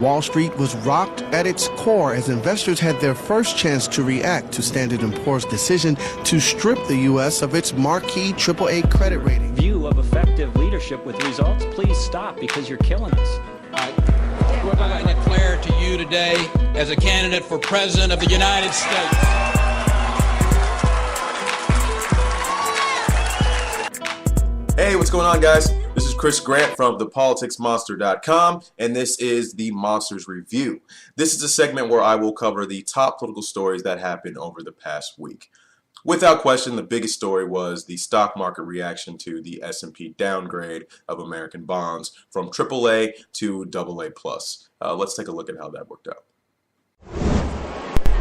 Wall Street was rocked at its core as investors had their first chance to react to Standard & Poor's decision to strip the U.S. of its marquee AAA credit rating. View of effective leadership with results, please stop because you're killing us. What I declare to you today as a candidate for President of the United States. Hey, what's going on, guys? This is Chris Grant from thepoliticsmonster.com, and this is the Monsters Review. This is a segment where I will cover the top political stories that happened over the past week. Without question, the biggest story was the stock market reaction to the S&P downgrade of American bonds from AAA to AA+. Let's take a look at how that worked out.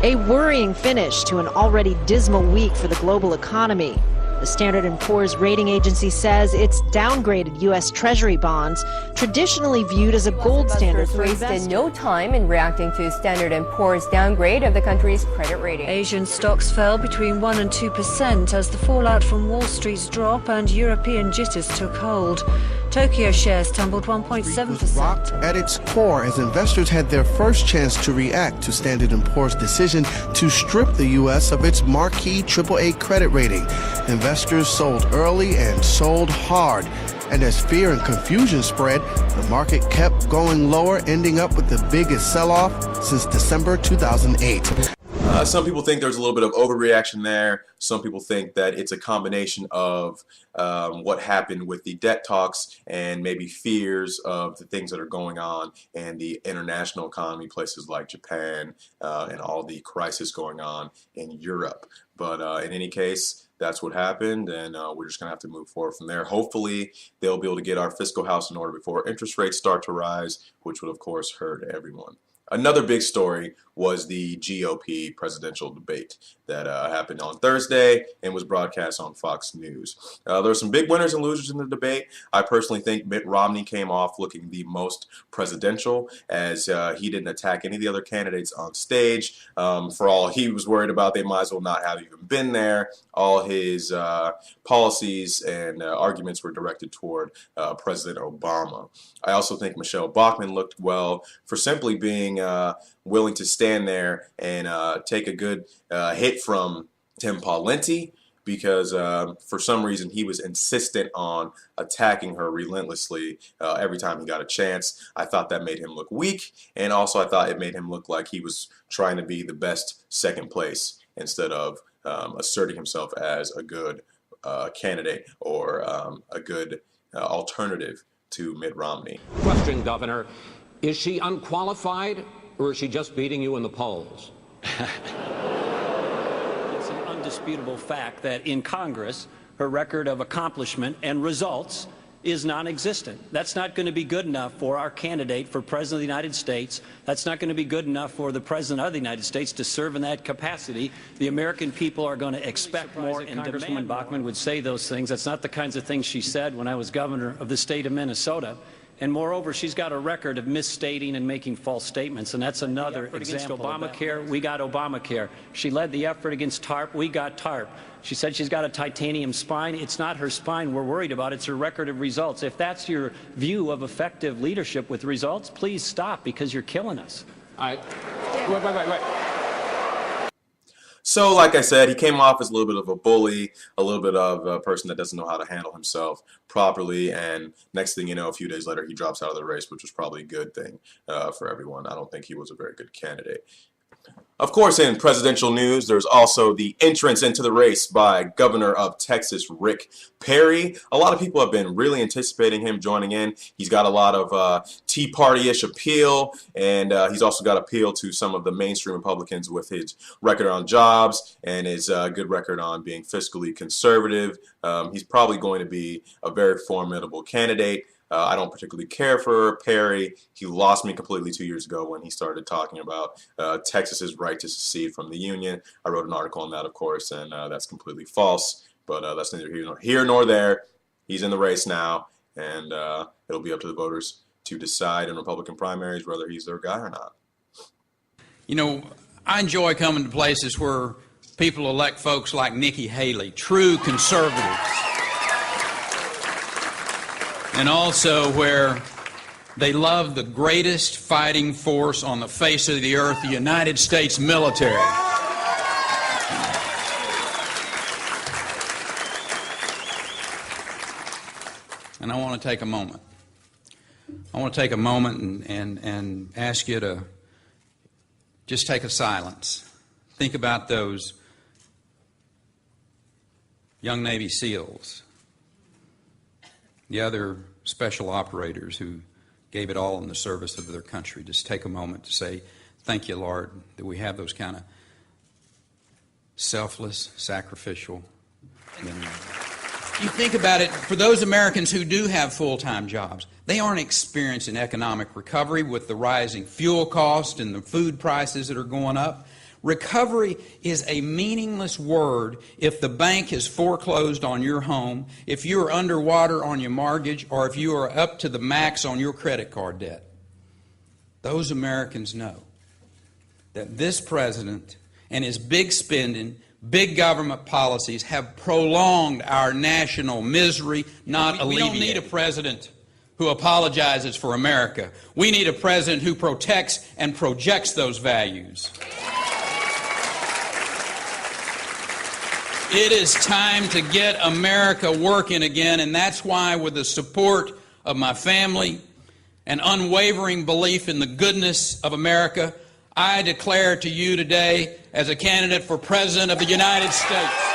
A worrying finish to an already dismal week for the global economy. The Standard & Poor's rating agency says it's downgraded U.S. Treasury bonds, traditionally viewed as a gold standard for investors. Wasted no time in reacting to Standard & Poor's downgrade of the country's credit rating. Asian stocks fell between 1% and 2% as the fallout from Wall Street's drop and European jitters took hold. Tokyo shares tumbled 1.7%. Was rocked at its core as investors had their first chance to react to Standard & Poor's decision to strip the U.S. of its marquee AAA credit rating. Investors sold early and sold hard. And as fear and confusion spread, the market kept going lower, ending up with the biggest sell-off since December 2008. Some people think there's a little bit of overreaction there. Some people think that it's a combination of what happened with the debt talks and maybe fears of the things that are going on in the international economy, places like Japan and all the crisis going on in Europe. But in any case, that's what happened, and we're just going to have to move forward from there. Hopefully, they'll be able to get our fiscal house in order before interest rates start to rise, which would, of course, hurt everyone. Another big story was the GOP presidential debate that happened on Thursday and was broadcast on Fox News. There were some big winners and losers in the debate. I personally think Mitt Romney came off looking the most presidential, as he didn't attack any of the other candidates on stage. For all he was worried about, they might as well not have even been there. All his policies and arguments were directed toward President Obama. I also think Michelle Bachmann looked well for simply being willing to stand there and take a good hit from Tim Pawlenty, because for some reason he was insistent on attacking her relentlessly every time he got a chance. I thought that made him look weak, and also I thought it made him look like he was trying to be the best second place instead of asserting himself as a good candidate or a good alternative to Mitt Romney. Question, Governor, is she unqualified or is she just beating you in the polls? It's an undisputable fact that in Congress, her record of accomplishment and results is non-existent. That's not going to be good enough for our candidate for President of the United States. That's not going to be good enough for the President of the United States to serve in that capacity. The American people are going to expect more, and Congresswoman Bachmann would say those things. That's not the kinds of things she said when I was governor of the state of Minnesota. And moreover, she's got a record of misstating and making false statements, and that's another example. Obamacare, we got Obamacare. She led the effort against TARP, we got TARP. She said she's got a titanium spine. It's not her spine we're worried about, it's her record of results. If that's your view of effective leadership with results, please stop because you're killing us. Wait. So, like I said, he came off as a little bit of a bully, a little bit of a person that doesn't know how to handle himself properly, and next thing you know, a few days later, he drops out of the race, which was probably a good thing for everyone. I don't think he was a very good candidate. Of course, in presidential news, there's also the entrance into the race by Governor of Texas, Rick Perry. A lot of people have been really anticipating him joining in. He's got a lot of Tea Party-ish appeal, and he's also got appeal to some of the mainstream Republicans with his record on jobs and his good record on being fiscally conservative. He's probably going to be a very formidable candidate. I don't particularly care for Perry. He lost me completely 2 years ago when he started talking about Texas's right to secede from the Union. I wrote an article on that, of course, and that's completely false. But that's neither here nor there. He's in the race now, and it'll be up to the voters to decide in Republican primaries whether he's their guy or not. You know, I enjoy coming to places where people elect folks like Nikki Haley, true conservatives. And also where They love the greatest fighting force on the face of the earth, the United States military. And I want to take a moment. I want to take a moment and ask you to just take a silence. Think about those young Navy SEALs, the other special operators who gave it all in the service of their country. Just take a moment to say, thank you, Lord, that we have those kind of selfless, sacrificial men. You think about it, for those Americans who do have full-time jobs, they aren't experiencing economic recovery with the rising fuel cost and the food prices that are going up. Recovery is a meaningless word if the bank has foreclosed on your home, if you are underwater on your mortgage, or if you are up to the max on your credit card debt. Those Americans know that this president and his big spending, big government policies have prolonged our national misery, not alleviated. We don't need a president who apologizes for America. We need a president who protects and projects those values. It is time to get America working again, and that's why, with the support of my family and unwavering belief in the goodness of America, I declare to you today as a candidate for President of the United States.